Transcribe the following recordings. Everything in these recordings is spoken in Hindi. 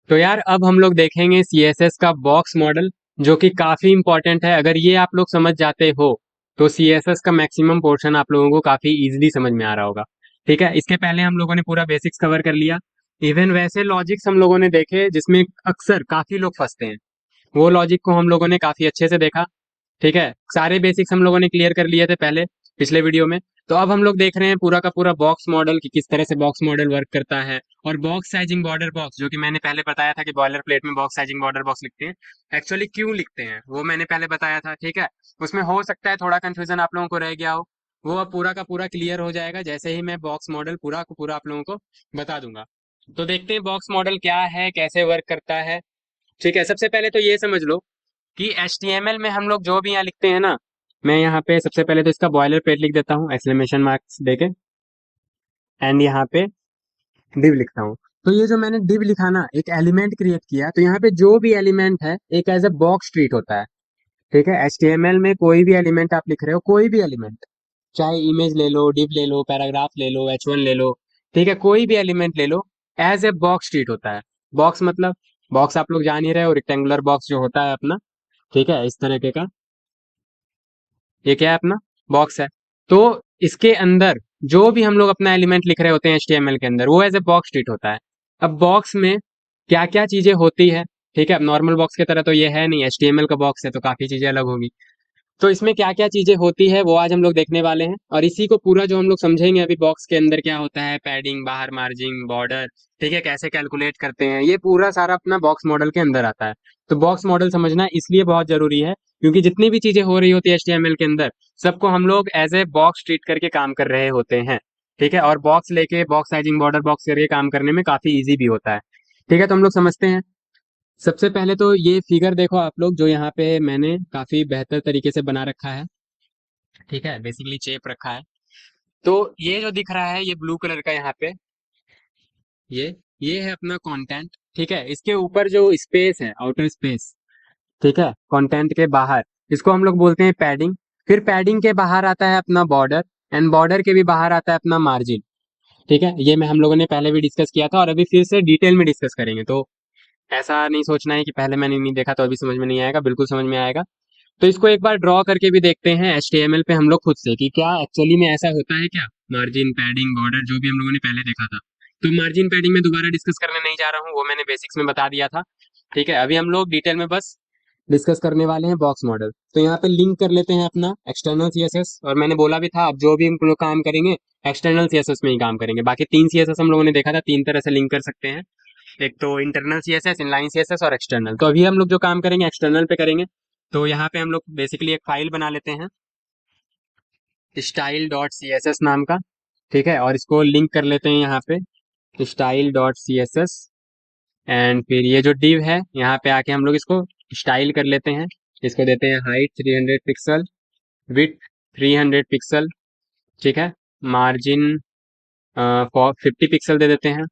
तो यार अब हम लोग देखेंगे सीएसएस का बॉक्स मॉडल, जो कि काफी इंपॉर्टेंट है। अगर ये आप लोग समझ जाते हो तो सीएसएस का मैक्सिमम पोर्शन आप लोगों को काफी इजीली समझ में आ रहा होगा। ठीक है, इसके पहले हम लोगों ने पूरा बेसिक्स कवर कर लिया। इवन वैसे लॉजिक्स हम लोगों ने देखे जिसमें अक्सर काफी लोग फंसते हैं, वो लॉजिक को हम लोगों ने काफी अच्छे से देखा। ठीक है, सारे बेसिक्स हम लोगों ने क्लियर कर लिए थे पहले पिछले वीडियो में। तो अब हम लोग देख रहे हैं पूरा का पूरा बॉक्स मॉडल कि किस तरह से बॉक्स मॉडल वर्क करता है। और बॉक्स साइजिंग बॉर्डर बॉक्स, जो कि मैंने पहले बताया था कि बॉयलर प्लेट में बॉक्स साइजिंग बॉर्डर बॉक्स लिखते हैं, एक्चुअली क्यों लिखते हैं वो मैंने पहले बताया था। ठीक है, उसमें हो सकता है थोड़ा कंफ्यूजन आप लोगों को रह गया हो, वो अब पूरा का पूरा क्लियर हो जाएगा जैसे ही मैं बॉक्स मॉडल पूरा का पूरा आप लोगों को बता दूंगा। तो देखते हैं बॉक्स मॉडल क्या है, कैसे वर्क करता है। ठीक है, सबसे पहले तो ये समझ लो कि HTML में हम लोग जो भी यहाँ लिखते हैं ना, मैं यहाँ पे सबसे पहले तो इसका बॉयलर प्लेट लिख देता हूँ एक्सक्लेमेशन मार्क्स देके, एंड यहाँ पे div लिखता हूँ। तो ये जो मैंने div लिखा ना, एक एलिमेंट क्रिएट किया, तो यहाँ पे जो भी एलिमेंट है एक एज ए बॉक्स ट्रीट होता है। ठीक है, HTML में कोई भी एलिमेंट आप लिख रहे हो, कोई भी एलिमेंट, चाहे इमेज ले लो, div ले लो, पैराग्राफ ले लो, H1 ले लो, ठीक है, कोई भी एलिमेंट ले लो, एज ए बॉक्स ट्रीट होता है। बॉक्स मतलब, बॉक्स आप लोग जान ही रहे हो, रेक्टेंगुलर बॉक्स जो होता है अपना। ठीक है, इस तरीके का ये क्या है अपना बॉक्स है। तो इसके अंदर जो भी हम लोग अपना एलिमेंट लिख रहे होते हैं HTML के अंदर, वो एज ए बॉक्स ट्रीट होता है। अब बॉक्स में क्या क्या चीजें होती है, ठीक है, अब नॉर्मल बॉक्स की तरह तो ये है नहीं, HTML का बॉक्स है तो काफी चीजें अलग होगी। तो इसमें क्या क्या चीजें होती है वो आज हम लोग देखने वाले हैं, और इसी को पूरा जो हम लोग समझेंगे अभी, बॉक्स के अंदर क्या होता है, पैडिंग, बाहर मार्जिन, बॉर्डर, ठीक है, कैसे कैलकुलेट करते हैं, ये पूरा सारा अपना बॉक्स मॉडल के अंदर आता है। तो बॉक्स मॉडल समझना इसलिए बहुत जरूरी है क्योंकि जितनी भी चीजें हो रही होती है HTML के अंदर, सबको हम लोग एज ए बॉक्स ट्रीट करके काम कर रहे होते हैं। ठीक है, और बॉक्स लेके बॉक्स साइजिंग बॉर्डर बॉक्स करके काम करने में काफी इजी भी होता है। ठीक है, तो हम लोग समझते हैं। सबसे पहले तो ये फिगर देखो आप लोग, जो यहाँ पे मैंने काफी बेहतर तरीके से बना रखा है। ठीक है, बेसिकली चेप रखा है। तो ये जो दिख रहा है ये ब्लू कलर का यहाँ पे, ये ये है अपना कंटेंट। ठीक है, इसके ऊपर जो स्पेस है, आउटर स्पेस, ठीक है, कंटेंट के बाहर, इसको हम लोग बोलते हैं पैडिंग। फिर पैडिंग के बाहर आता है अपना बॉर्डर, एंड बॉर्डर के भी बाहर आता है अपना मार्जिन। ठीक है, ये मैं हम लोगों ने पहले भी डिस्कस किया था और अभी फिर से डिटेल में डिस्कस करेंगे। तो ऐसा नहीं सोचना है कि पहले मैंने नहीं देखा तो अभी समझ में नहीं आएगा, बिल्कुल समझ में आएगा। तो इसको एक बार ड्रॉ करके भी देखते हैं HTML पे हम लोग खुद से कि क्या एक्चुअली में ऐसा होता है क्या। मार्जिन, पैडिंग, बॉर्डर, जो भी हम लोगों ने पहले देखा था। तो मार्जिन पैडिंग में दोबारा डिस्कस करने नहीं जा रहा हूँ, वो मैंने बेसिक्स में बता दिया था। ठीक है, अभी हम लोग डिटेल में बस डिस्कस करने वाले हैं बॉक्स मॉडल। तो यहाँ पे लिंक कर लेते हैं अपना एक्सटर्नल CSS, और मैंने बोला भी था अब जो भी हम लोग काम करेंगे एक्सटर्नल CSS में ही काम करेंगे। बाकी 3 CSS हम लोगों ने देखा था, 3 तरह से लिंक कर सकते हैं, एक तो इंटरनल CSS, इनलाइन CSS और एक्सटर्नल। तो अभी हम लोग जो काम करेंगे एक्सटर्नल पे करेंगे। तो यहाँ पे हम लोग बेसिकली एक फाइल बना लेते हैं style.css नाम का। ठीक है, और इसको लिंक कर लेते हैं यहाँ पे style.css, एंड फिर ये जो div है यहाँ पे आके हम लोग इसको स्टाइल कर लेते हैं। इसको देते हैं हाइट 300 पिक्सल, विथ 300 पिक्सल, ठीक है, मार्जिन 50 पिक्सल दे देते हैं,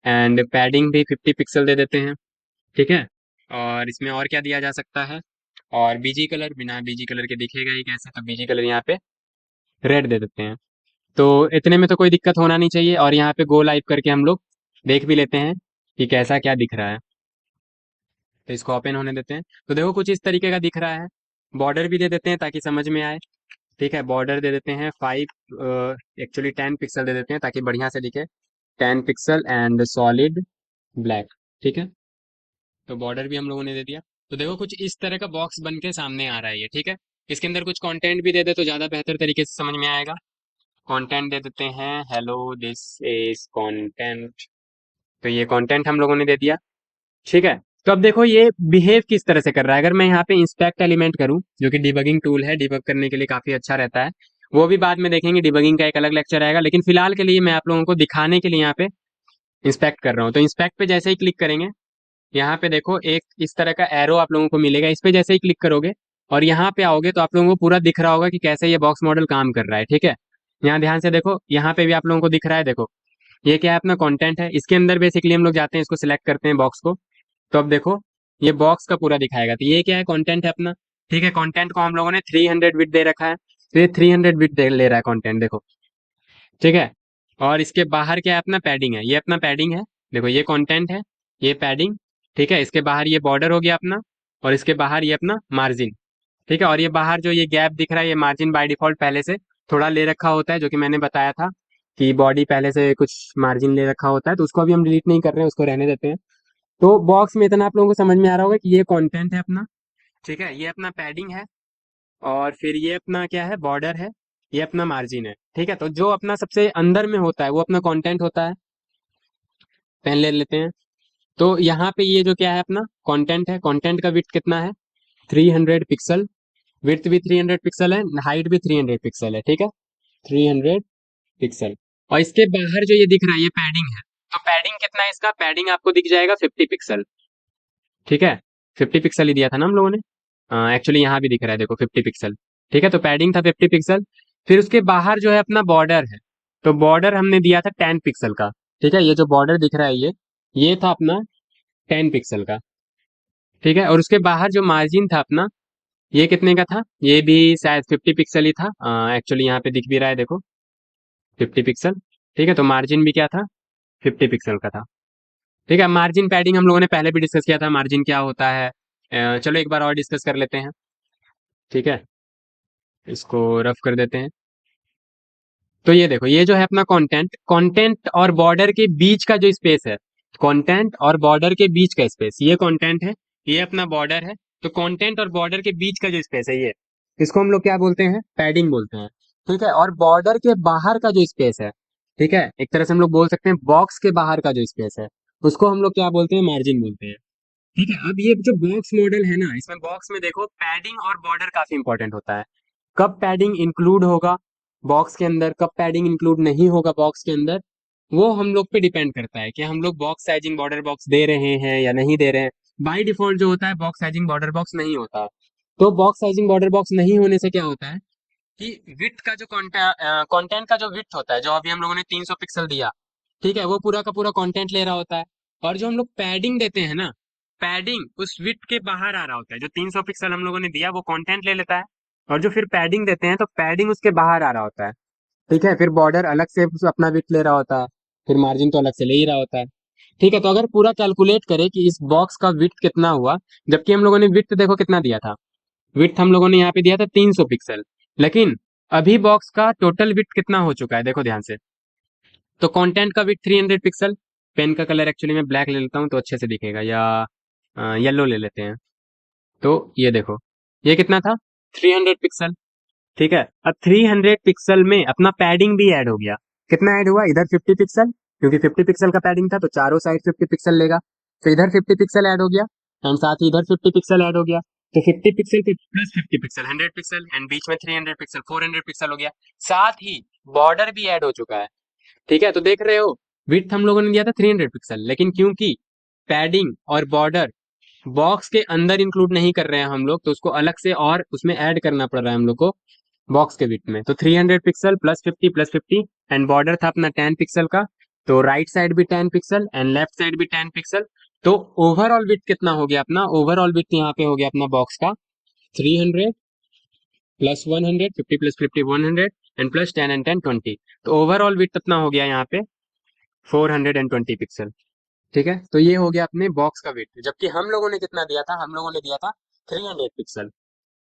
एंड पैडिंग भी 50 पिक्सल दे देते हैं। ठीक है, और इसमें और क्या दिया जा सकता है, और बीजी कलर, बिना बीजी कलर के दिखेगा ही कैसे, तो बीजी कलर यहाँ पे रेड दे देते हैं। तो इतने में तो कोई दिक्कत होना नहीं चाहिए, और यहाँ पे गो लाइव करके हम लोग देख भी लेते हैं कि कैसा क्या दिख रहा है। तो इसको ओपन होने देते हैं, तो देखो कुछ इस तरीके का दिख रहा है। बॉर्डर भी दे देते हैं ताकि समझ में आए। ठीक है, बॉर्डर दे देते हैं 10 पिक्सल दे देते हैं ताकि बढ़िया से दिखे, 10 पिक्सल एंड सॉलिड ब्लैक। ठीक है, तो बॉर्डर भी हम लोगों ने दे दिया। तो देखो कुछ इस तरह का बॉक्स बन के सामने आ रहा है ये। ठीक है, इसके अंदर कुछ कंटेंट भी दे दे तो ज़्यादा बेहतर तरीके से समझ में आएगा। कंटेंट दे देते हैं हेलो दिस इज कंटेंट, तो ये कंटेंट हम लोगों ने दे दिया। ठीक है, तो अब देखो ये बिहेव किस तरह से कर रहा है। अगर मैं यहाँ पे इंस्पेक्ट एलिमेंट करूँ, जो कि डिबगिंग टूल है, डिबग करने के लिए काफ़ी अच्छा रहता है, वो भी बाद में देखेंगे, डिबगिंग का एक अलग लेक्चर आएगा, लेकिन फिलहाल के लिए मैं आप लोगों को दिखाने के लिए यहाँ पे इंस्पेक्ट कर रहा हूँ। तो इंस्पेक्ट पे जैसे ही क्लिक करेंगे, यहाँ पे देखो एक इस तरह का एरो आप लोगों को मिलेगा, इस पे जैसे ही क्लिक करोगे और यहाँ पे आओगे तो आप लोगों को पूरा दिख रहा होगा कि कैसे ये बॉक्स मॉडल काम कर रहा है। ठीक है, यहाँ ध्यान से देखो, यहाँ पे भी आप लोगों को दिख रहा है, देखो ये क्या है, अपना कंटेंट है। इसके अंदर बेसिकली हम लोग जाते हैं, इसको सिलेक्ट करते हैं बॉक्स को, तो अब देखो ये बॉक्स का पूरा दिखाएगा। तो ये क्या है, कंटेंट है अपना। ठीक है, कंटेंट को हम लोगों ने 300 विड्थ दे रखा है, तो ये 300 विड्थ ले रहा है कंटेंट, देखो। ठीक है, और इसके बाहर क्या है, अपना पैडिंग है, ये अपना पैडिंग है। देखो ये कंटेंट है, ये पैडिंग, ठीक है, इसके बाहर ये बॉर्डर हो गया अपना, और इसके बाहर ये अपना मार्जिन। ठीक है, और ये बाहर जो ये गैप दिख रहा है, ये मार्जिन बाय डिफॉल्ट पहले से थोड़ा ले रखा होता है, जो कि मैंने बताया था कि बॉडी पहले से कुछ मार्जिन ले रखा होता है, तो उसको अभी हम डिलीट नहीं कर रहे हैं, उसको रहने देते हैं। तो बॉक्स में इतना आप लोगों को समझ में आ रहा होगा कि ये कंटेंट है अपना। ठीक है, ये अपना पैडिंग है, और फिर ये अपना क्या है, बॉर्डर है, ये अपना मार्जिन है। ठीक है, तो जो अपना सबसे अंदर में होता है वो अपना कंटेंट होता है। पेन ले लेते हैं। तो यहाँ पे ये जो क्या है अपना कंटेंट है, कंटेंट का विड्थ कितना है, 300 पिक्सल। विड्थ भी 300 पिक्सल है, हाइट भी 300 पिक्सल है। ठीक है, 300 पिक्सल। और इसके बाहर जो ये दिख रहा है ये पैडिंग है। तो पैडिंग कितना है इसका, पैडिंग आपको दिख जाएगा 50 पिक्सल। ठीक है, 50 पिक्सल ही दिया था ना हम लोगों ने। एक्चुअली यहाँ भी दिख रहा है, देखो 50 पिक्सल। ठीक है, तो पैडिंग था 50 पिक्सल। फिर उसके बाहर जो है अपना बॉर्डर है, तो बॉर्डर हमने दिया था 10 पिक्सल का। ठीक है, ये जो बॉर्डर दिख रहा है ये था अपना 10 पिक्सल का। ठीक है, और उसके बाहर जो मार्जिन था अपना, ये कितने का था, ये भी शायद 50 पिक्सल ही था। एक्चुअली यहाँ पे दिख भी रहा है, देखो 50 पिक्सल। ठीक है, तो मार्जिन भी क्या था, 50 पिक्सल का था। ठीक है, मार्जिन पैडिंग हम लोगों ने पहले भी डिस्कस किया था, मार्जिन क्या होता है। चलो एक बार और डिस्कस कर लेते हैं। ठीक है, इसको रफ कर देते हैं। तो ये देखो, ये जो है अपना कंटेंट, कंटेंट और बॉर्डर के बीच का जो स्पेस है, कंटेंट और बॉर्डर के बीच का स्पेस, ये कंटेंट है, ये अपना बॉर्डर है। तो कंटेंट और बॉर्डर के बीच का जो स्पेस है ये, इसको हम लोग क्या बोलते हैं, पैडिंग बोलते हैं। ठीक है, और बॉर्डर के बाहर का जो स्पेस है, ठीक है, एक तरह से हम लोग बोल सकते हैं बॉक्स के बाहर का जो स्पेस है, उसको हम लोग क्या बोलते हैं, मार्जिन बोलते हैं। ठीक है, अब ये जो बॉक्स मॉडल है ना, इसमें बॉक्स में देखो पैडिंग और बॉर्डर काफी इंपॉर्टेंट होता है। कब पैडिंग इंक्लूड होगा बॉक्स के अंदर, कब पैडिंग इंक्लूड नहीं होगा बॉक्स के अंदर, वो हम लोग पे डिपेंड करता है कि हम लोग बॉक्स साइजिंग बॉर्डर बॉक्स दे रहे हैं या नहीं दे रहे हैं। बाय डिफॉल्ट जो होता है बॉक्स साइजिंग बॉर्डर बॉक्स नहीं होता। तो बॉक्स साइजिंग बॉर्डर बॉक्स नहीं होने से क्या होता है कि विड्थ का जो कंटेंट का जो विड्थ होता है, जो अभी हम लोगों ने 300 पिक्सल दिया, ठीक है, वो पूरा का पूरा कंटेंट ले रहा होता है। और जो हम लोग पैडिंग देते हैं ना, पैडिंग उस विड्थ के बाहर आ रहा होता है। जो 300 पिक्सल हम लोगों ने दिया वो कंटेंट ले लेता है, और जो फिर पैडिंग देते हैं तो पैडिंग उसके बाहर आ रहा होता है। ठीक है, फिर बॉर्डर अलग से अपना विड्थ ले रहा होता है, फिर मार्जिन तो अलग से ले ही रहा होता है। ठीक है, तो अगर पूरा कैलकुलेट करें कि इस बॉक्स का विड्थ कितना हुआ, जबकि हम लोगों ने विड्थ देखो कितना दिया था, विड्थ हम लोगों ने यहाँ पे दिया था 300 पिक्सल, लेकिन अभी बॉक्स का टोटल विड्थ कितना हो चुका है, देखो ध्यान से। तो कंटेंट का विड्थ 300 पिक्सल। पेन का कलर एक्चुअली मैं ब्लैक ले लेता हूँ तो अच्छे से दिखेगा, या येलो ले लेते हैं। तो ये देखो, ये कितना था, 300 पिक्सल। ठीक है, अब 300 पिक्सल में अपना पैडिंग भी ऐड हो गया। कितना ऐड हुआ, इधर 50 पिक्सल, क्योंकि 50 पिक्सल का पैडिंग था तो चारों साइड 50 पिक्सल लेगा। तो इधर 50 पिक्सल ऐड हो गया, एंड साथ ही इधर 50 पिक्सल ऐड हो गया। तो 50 पिक्सल पे प्लस 50 पिक्सल 100 पिक्सल, एंड बीच में 300 पिक्सल 400 पिक्सल हो गया। साथ ही बॉर्डर भी ऐड हो चुका है। ठीक है, तो देख रहे हो, विड्थ हम लोगों ने दिया था 300 पिक्सल, लेकिन क्योंकि पैडिंग और बॉर्डर बॉक्स के अंदर इंक्लूड नहीं कर रहे हैं हम लोग, तो उसको अलग से और उसमें ऐड करना पड़ रहा है हम लोग को बॉक्स के विड्थ में। तो 300 पिक्सल +50 +50, एंड बॉर्डर था अपना 10 पिक्सल का। तो राइट साइड भी 10 पिक्सल एंड लेफ्ट साइड भी 10 पिक्सल। तो ओवरऑल विड्थ कितना हो गया अपना, ओवरऑल विड्थ यहाँ पे हो गया अपना बॉक्स का 300 + 100, 50 + 50 100, एंड प्लस 10 एंड 10 20। तो ओवरऑल विड्थ अपना हो गया यहाँ पे 420 पिक्सल। ठीक है, तो ये हो गया अपने बॉक्स का विड्थ, जबकि हम लोगों ने कितना दिया था, हम लोगों ने दिया था 300 पिक्सल।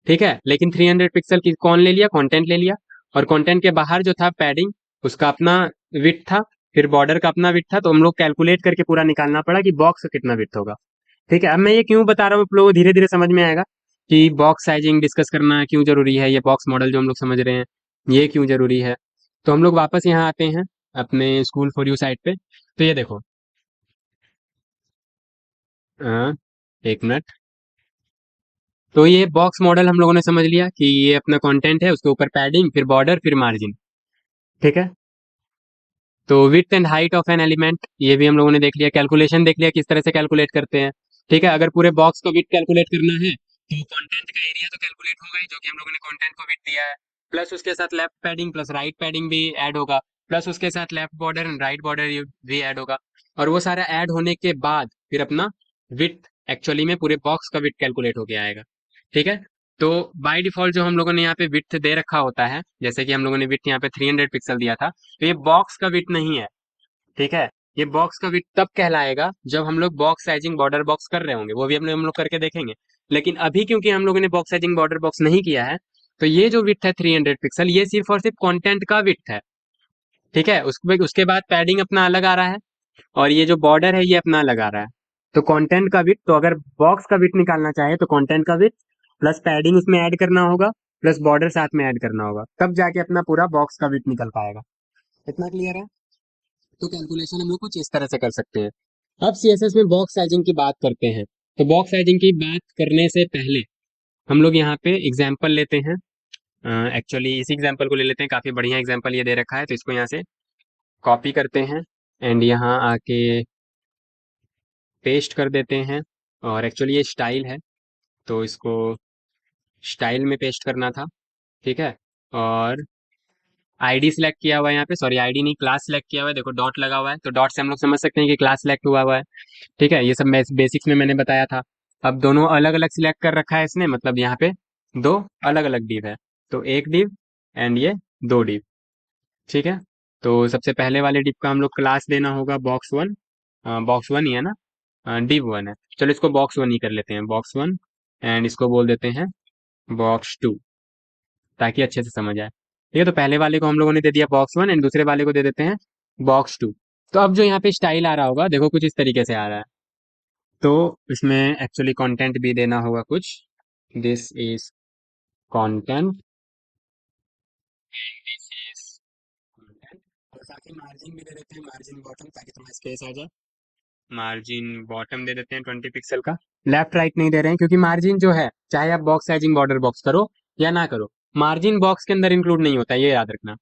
ठीक है, लेकिन 300 पिक्सल की कौन ले लिया, कंटेंट ले लिया। और कंटेंट के बाहर जो था पैडिंग, उसका अपना विड्थ था, फिर बॉर्डर का अपना विड्थ था, तो हम लोग कैलकुलेट करके पूरा निकालना पड़ा कि बॉक्स का कितना विड्थ होगा। ठीक है, अब मैं ये क्यों बता रहा हूँ, आप लोगों को धीरे धीरे समझ में आएगा कि बॉक्स साइजिंग डिस्कस करना क्यों जरूरी है, ये बॉक्स मॉडल जो हम लोग समझ रहे हैं ये क्यों जरूरी है। तो हम लोग वापस यहाँ आते हैं अपने स्कूल फॉर यू साइट पे। तो ये देखो, हाँ, एक मिनट। तो ये बॉक्स मॉडल हम लोगों ने समझ लिया कि ये अपना कंटेंट है, उसके ऊपर पैडिंग, फिर बॉर्डर, फिर मार्जिन। ठीक है, तो width and height of an element ये भी हम लोगों ने देख लिया, कैलकुलेशन देख लिया किस तरह से कैलकुलेट करते हैं। ठीक है, अगर पूरे बॉक्स को विड्थ कैलकुलेट करना है तो कंटेंट का एरिया तो कैलकुलेट होगा ही, जो कि हम लोगों ने कंटेंट को विड्थ दिया है, प्लस उसके साथ left padding plus right padding भी ऐड होगा, प्लस उसके साथ left border and right border भी ऐड होगा। और वो सारा ऐड होने के बाद फिर अपना विड्थ एक्चुअली में पूरे बॉक्स का विड्थ कैलकुलेट होके आएगा। ठीक है, तो बाय डिफॉल्ट जो हम लोगों ने यहाँ पे विड्थ दे रखा होता है, जैसे कि हम लोगों ने विड्थ यहाँ पे 300 पिक्सल दिया था, तो ये बॉक्स का विड्थ नहीं है। ठीक है, ये बॉक्स का विड्थ तब कहलाएगा जब हम लोग बॉक्स साइजिंग बॉर्डर बॉक्स कर रहे होंगे, वो भी हम लोग करके देखेंगे। लेकिन अभी क्योंकि हम लोगों ने बॉक्स साइजिंग बॉर्डर बॉक्स नहीं किया है, तो ये जो विड्थ है 300 पिक्सल, ये सिर्फ और सिर्फ कंटेंट का विड्थ है। ठीक है, उसके बाद पैडिंग अपना अलग आ रहा है, और ये जो बॉर्डर है ये अपना अलग आ रहा है। तो कंटेंट का विड्थ, तो अगर बॉक्स का विड्थ निकालना चाहे तो कंटेंट का विड्थ प्लस पैडिंग उसमें ऐड करना होगा, प्लस बॉर्डर साथ में ऐड करना होगा, तब जाके अपना पूरा बॉक्स का विड्थ निकल पाएगा। इतना क्लियर है? तो कैलकुलेशन हम लोग कुछ इस तरह से कर सकते हैं। अब सीएसएस में बॉक्स साइजिंग की बात करते हैं। तो बॉक्स साइजिंग की बात करने से पहले हम लोग यहाँ पे एग्जाम्पल लेते हैं। एक्चुअली इसी एग्जाम्पल को ले लेते हैं, काफ़ी बढ़िया एग्जाम्पल ये दे रखा है, तो इसको यहाँ से कॉपी करते हैं एंड यहाँ आके पेस्ट कर देते हैं। और एक्चुअली ये स्टाइल है, तो इसको स्टाइल में पेस्ट करना था। ठीक है, और आईडी सिलेक्ट किया हुआ है यहाँ पे, सॉरी आईडी नहीं, क्लास सिलेक्ट किया हुआ है, देखो डॉट लगा हुआ है, तो डॉट से हम लोग समझ सकते हैं कि क्लास सिलेक्ट हुआ है। ठीक है, ये सब बेसिक्स में मैंने बताया था। अब दोनों अलग अलग सिलेक्ट कर रखा है इसने, मतलब यहाँ पे दो अलग अलग डिव है, तो एक डिव एंड ये दो डिव। ठीक है, तो सबसे पहले वाले डिव का हम लोग क्लास देना होगा बॉक्स वन। बॉक्स वन ही है ना, डिव वन है, चलो इसको बॉक्स वन ही कर लेते हैं, बॉक्स वन, एंड इसको बोल देते हैं बॉक्स टू, ताकि अच्छे से समझ आए। ठीक है, तो पहले वाले को हम लोगों ने दे दिया बॉक्स वन एंड दूसरे वाले को दे देते हैं बॉक्स टू। तो अब जो यहाँ पे स्टाइल आ रहा होगा, देखो कुछ इस तरीके से आ रहा है। तो इसमें एक्चुअली कंटेंट भी देना होगा कुछ, this is content, this is content, और साथ ही मार्जिन भी दे देते हैं, मार्जिन बॉटम, ताकि तुम्हारा स्पेस आ जाए। मार्जिन बॉटम दे देते हैं 20 पिक्सल का। लेफ्ट राइट नहीं दे रहे हैं, क्योंकि मार्जिन जो है, चाहे आप बॉक्स साइजिंग बॉर्डर बॉक्स करो या ना करो, मार्जिन बॉक्स के अंदर इंक्लूड नहीं होता है, ये याद रखना।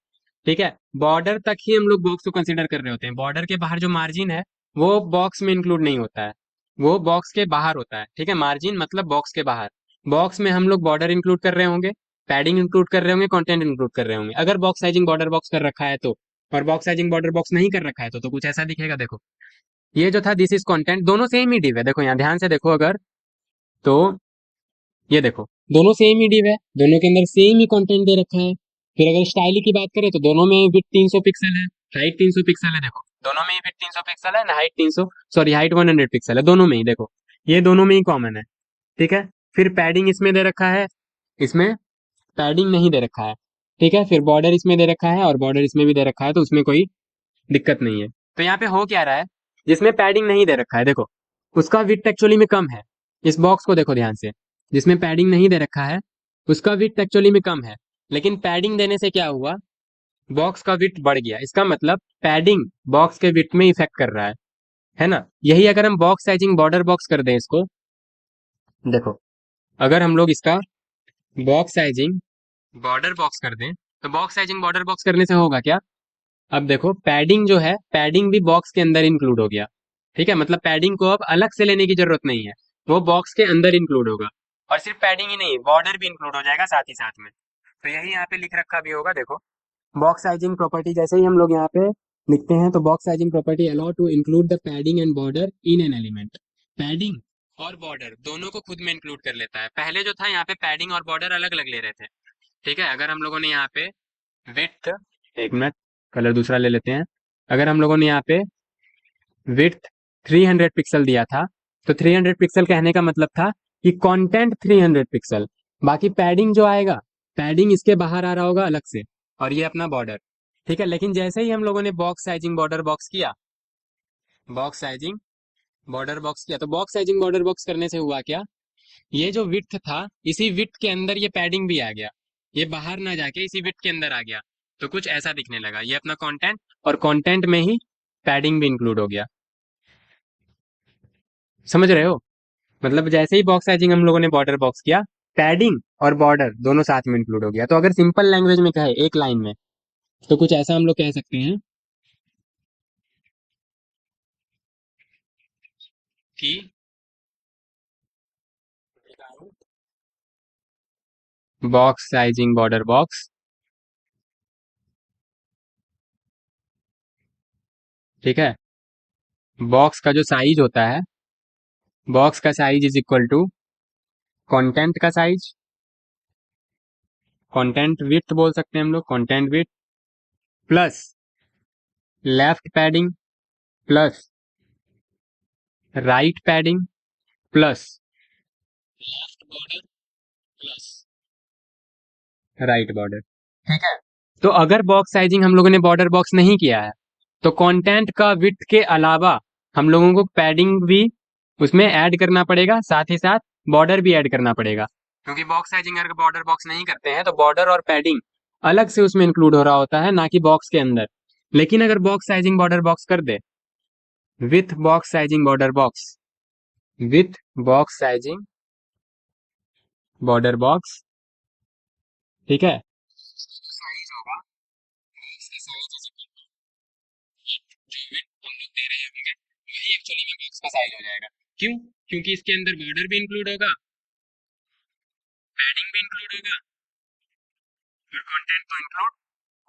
ठीक है, बॉर्डर तक ही हम लोग बॉक्स को कंसीडर कर रहे होते हैं, बॉर्डर के बाहर जो मार्जिन है वो बॉक्स में इंक्लूड नहीं होता है, वो बॉक्स के बाहर होता है। ठीक है, मार्जिन मतलब बॉक्स के बाहर। बॉक्स में हम लोग बॉर्डर इंक्लूड कर रहे होंगे, पैडिंग इंक्लूड कर रहे होंगे, कंटेंट इंक्लूड कर रहे होंगे, अगर बॉक्स साइजिंग बॉर्डर बॉक्स कर रखा है तो। और बॉक्स साइजिंग बॉर्डर बॉक्स नहीं कर रखा है तो कुछ ऐसा दिखेगा, देखो ये जो था दिस इज कंटेंट, दोनों सेम ही डिव है, देखो यहाँ ध्यान से देखो अगर, तो ये देखो दोनों सेम ही डिव है, दोनों के अंदर सेम ही कंटेंट दे रखा है। फिर अगर स्टाइल की बात करें तो दोनों में विड्थ 300 पिक्सल है, हाइट 300 पिक्सल है, देखो दोनों में ही विड्थ 300 पिक्सल है ना, हाइट 300, सॉरी हाइट 100 पिक्सल है, दोनों में ही देखो, ये दोनों में ही कॉमन है। ठीक है, फिर पैडिंग इसमें दे रखा है, इसमें पैडिंग नहीं दे रखा है। ठीक है, फिर बॉर्डर इसमें दे रखा है और बॉर्डर इसमें भी दे रखा है, तो उसमें कोई दिक्कत नहीं है। तो यहाँ पे हो क्या रहा है, जिसमें पैडिंग नहीं दे रखा है, देखो उसका विड्थ एक्चुअली में कम है। इस बॉक्स को देखो ध्यान से, जिसमें पैडिंग नहीं दे रखा है उसका विड्थ एक्चुअली में कम है, लेकिन पैडिंग देने से क्या हुआ, बॉक्स का विड्थ बढ़ गया। इसका मतलब पैडिंग बॉक्स के विड्थ में इफेक्ट कर रहा है ना। यही अगर हम बॉक्स साइजिंग बॉर्डर बॉक्स कर दें इसको, देखो अगर हम लोग इसका बॉक्स साइजिंग बॉर्डर बॉक्स कर दें, तो बॉक्स साइजिंग बॉर्डर बॉक्स करने से होगा क्या, अब देखो पैडिंग जो है, पैडिंग भी बॉक्स के अंदर इंक्लूड हो गया। ठीक है, मतलब पैडिंग को अब अलग से लेने की जरूरत नहीं है, वो बॉक्स के अंदर इंक्लूड होगा। और सिर्फ पैडिंग ही नहीं, बॉर्डर भी इंक्लूड हो जाएगा साथ ही साथ में। तो यही यहाँ पे लिख रखा भी होगा, देखो बॉक्स साइजिंग प्रॉपर्टी जैसे ही हम लोग यहाँ पे लिखते हैं, तो box sizing property allow to include the padding and border in an element. Padding और बॉर्डर दोनों को खुद में इंक्लूड कर लेता है। पहले जो था यहाँ पे पैडिंग और बॉर्डर अलग अलग ले रहे थे। ठीक है, अगर हम लोगों ने यहाँ पे विड्थ, एक मिनट कलर दूसरा ले लेते हैं, अगर हम लोगों ने यहाँ पे विड्थ 300 पिक्सल दिया था, तो 300 पिक्सल कहने का मतलब था कि कंटेंट 300 पिक्सल, बाकी पैडिंग जो आएगा, पैडिंग इसके बाहर आ रहा होगा अलग से, और ये अपना बॉर्डर। ठीक है, लेकिन जैसे ही हम लोगों ने बॉक्स साइजिंग बॉर्डर बॉक्स किया, बॉक्स साइजिंग बॉर्डर बॉक्स किया, तो बॉक्स साइजिंग बॉर्डर बॉक्स करने से हुआ क्या, ये जो विड्थ था, इसी विड्थ के अंदर ये पैडिंग भी आ गया, ये बाहर ना जाके इसी विड्थ के अंदर आ गया, तो कुछ ऐसा दिखने लगा, ये अपना कंटेंट, और कंटेंट में ही पैडिंग भी इंक्लूड हो गया। समझ रहे हो, मतलब जैसे ही बॉक्स साइजिंग हम लोगों ने बॉर्डर बॉक्स किया, पैडिंग और बॉर्डर दोनों साथ में इंक्लूड हो गया। तो अगर सिंपल लैंग्वेज में कहे एक लाइन में, तो कुछ ऐसा हम लोग कह सकते हैं कि बॉक्स साइजिंग बॉर्डर बॉक्स, ठीक है, बॉक्स का जो साइज होता है, बॉक्स का size is equal to content का साइज, कंटेंट विड्थ बोल सकते हैं हम लोग, content width plus left padding plus right padding plus left border plus right border. ठीक है। तो अगर बॉक्स साइजिंग हम लोगों ने बॉर्डर बॉक्स नहीं किया है तो कंटेंट का विड्थ के अलावा हम लोगों को पैडिंग भी उसमें ऐड करना पड़ेगा, साथ ही साथ बॉर्डर भी ऐड करना पड़ेगा। क्योंकि बॉक्स साइजिंग अगर बॉर्डर बॉक्स नहीं करते हैं तो बॉर्डर और पैडिंग अलग से उसमें इंक्लूड हो रहा होता है, ना कि बॉक्स के अंदर। लेकिन अगर बॉक्स साइजिंग बॉर्डर बॉक्स कर दे, with box sizing border box, with box sizing border box, ठीक है, साइज होगा, इसकी साइज जो विड्थ हम लोग दे रहे होंगे वही एक्चुअली में बॉक्स का साइज हो जाएगा। क्यों? क्योंकि इसके अंदर बॉर्डर भी इंक्लूड होगा, पैडिंग भी इंक्लूड होगा और कंटेंट तो इंक्लूड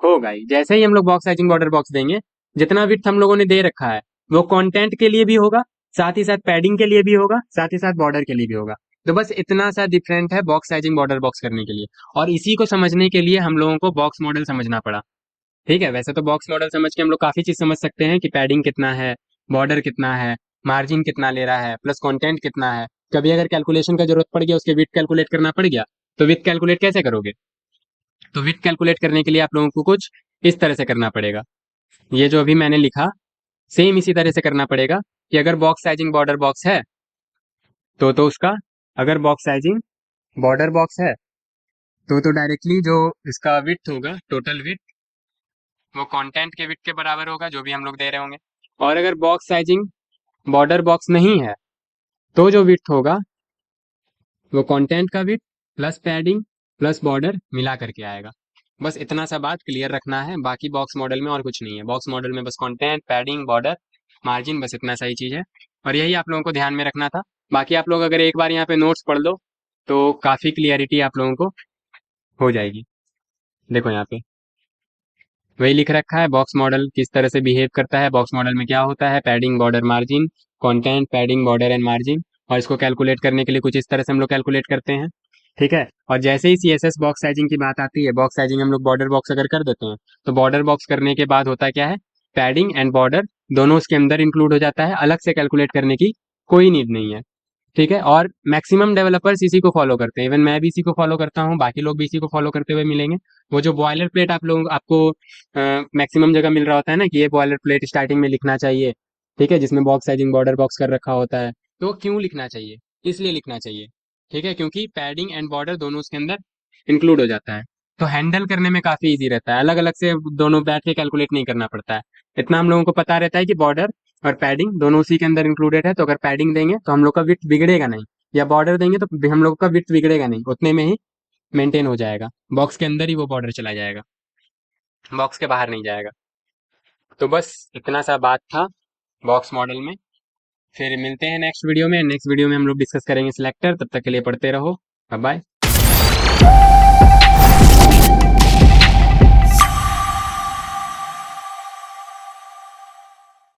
होगा ही। जैसे ही हम लोग बॉक्स साइजिंग बॉर्डर बॉक्स देंगे, जितना विड्थ हम लोगों ने दे रखा है वो कंटेंट के लिए भी होगा, साथ ही साथ पैडिंग के लिए भी होगा, साथ ही साथ बॉर्डर के लिए भी होगा। तो बस इतना सा डिफरेंट है बॉक्स साइजिंग बॉर्डर बॉक्स करने के लिए। और इसी को समझने के लिए हम लोगों को बॉक्स मॉडल समझना पड़ा। ठीक है। वैसे तो बॉक्स मॉडल समझ के हम लोग काफी चीज समझ सकते हैं कि पैडिंग कितना है, बॉर्डर कितना है, मार्जिन कितना ले रहा है, प्लस कंटेंट कितना है। कभी अगर कैलकुलेशन का जरूरत पड़ गया, उसके विड्थ कैलकुलेट करना पड़ गया, तो विड्थ कैलकुलेट कैसे करोगे? तो विड्थ कैलकुलेट करने के लिए आप लोगों को कुछ इस तरह से करना पड़ेगा। ये जो अभी मैंने लिखा सेम इसी तरह से करना पड़ेगा कि अगर बॉक्स साइजिंग बॉर्डर बॉक्स है तो उसका, अगर बॉक्स साइजिंग बॉर्डर बॉक्स है तो डायरेक्टली जो इसका विड्थ होगा, टोटल विड्थ, वो कंटेंट के विड्थ के बराबर होगा जो भी हम लोग दे रहे होंगे। और अगर बॉक्स साइजिंग बॉर्डर बॉक्स नहीं है तो जो विड्थ होगा वो कंटेंट का width plus padding plus border मिला करके आएगा। बस इतना सा बात क्लियर रखना है। बाकी बॉक्स मॉडल में और कुछ नहीं है। बॉक्स मॉडल में बस कंटेंट, पैडिंग, बॉर्डर, मार्जिन, बस इतना सा ही चीज़ है। और यही आप लोगों को ध्यान में रखना था। बाकी आप लोग अगर एक बार यहाँ पे नोट्स पढ़ लो तो काफ़ी क्लियरिटी आप लोगों को हो जाएगी। देखो यहाँ पे वही लिख रखा है, बॉक्स मॉडल किस तरह से बिहेव करता है। बॉक्स मॉडल में क्या होता है, padding, border, margin, content, padding, border and margin. और इसको कैलकुलेट करने के लिए कुछ इस तरह से हम लोग कैलकुलेट करते हैं। ठीक है। और जैसे ही CSS बॉक्स साइजिंग की बात आती है, बॉक्स साइजिंग हम लोग बॉर्डर बॉक्स अगर कर देते हैं तो बॉर्डर बॉक्स करने के बाद होता क्या है, पैडिंग एंड बॉर्डर दोनों उसके अंदर इंक्लूड हो जाता है। अलग से कैलकुलेट करने की कोई नीड नहीं है। ठीक है। और मैक्सिमम डेवलपर्स इसी को फॉलो करते हैं। इवन मैं भी इसी को फॉलो करता हूँ, बाकी लोग भी इसी को फॉलो करते हुए मिलेंगे। वो जो बॉयलर प्लेट आप लोग आपको मैक्सिमम जगह मिल रहा होता है ना कि ये बॉयलर प्लेट स्टार्टिंग में लिखना चाहिए, ठीक है, जिसमें बॉक्स साइजिंग बॉर्डर बॉक्स कर रखा होता है। तो क्यों लिखना चाहिए? इसलिए लिखना चाहिए, ठीक है, क्योंकि पैडिंग एंड बॉर्डर दोनों उसके अंदर इंक्लूड हो जाता है। तो हैंडल करने में काफी इजी रहता है, अलग अलग से दोनों बैठ के कैलकुलेट नहीं करना पड़ता है। इतना हम लोगों को पता रहता है कि बॉर्डर और पैडिंग दोनों उसी के अंदर इंक्लूडेड है। तो अगर पैडिंग देंगे तो हम लोग का विड्थ बिगड़ेगा नहीं, या बॉर्डर देंगे तो हम लोग का विड्थ बिगड़ेगा नहीं, उतने में ही मेंटेन हो जाएगा। बॉक्स के अंदर ही वो बॉर्डर चला जाएगा, बॉक्स के बाहर नहीं जाएगा। तो बस इतना सा बात था बॉक्स मॉडल में। फिर मिलते हैं नेक्स्ट वीडियो में। नेक्स्ट वीडियो में हम लोग डिस्कस करेंगे सिलेक्टर। तब तक के लिए पढ़ते रहो। Bye bye.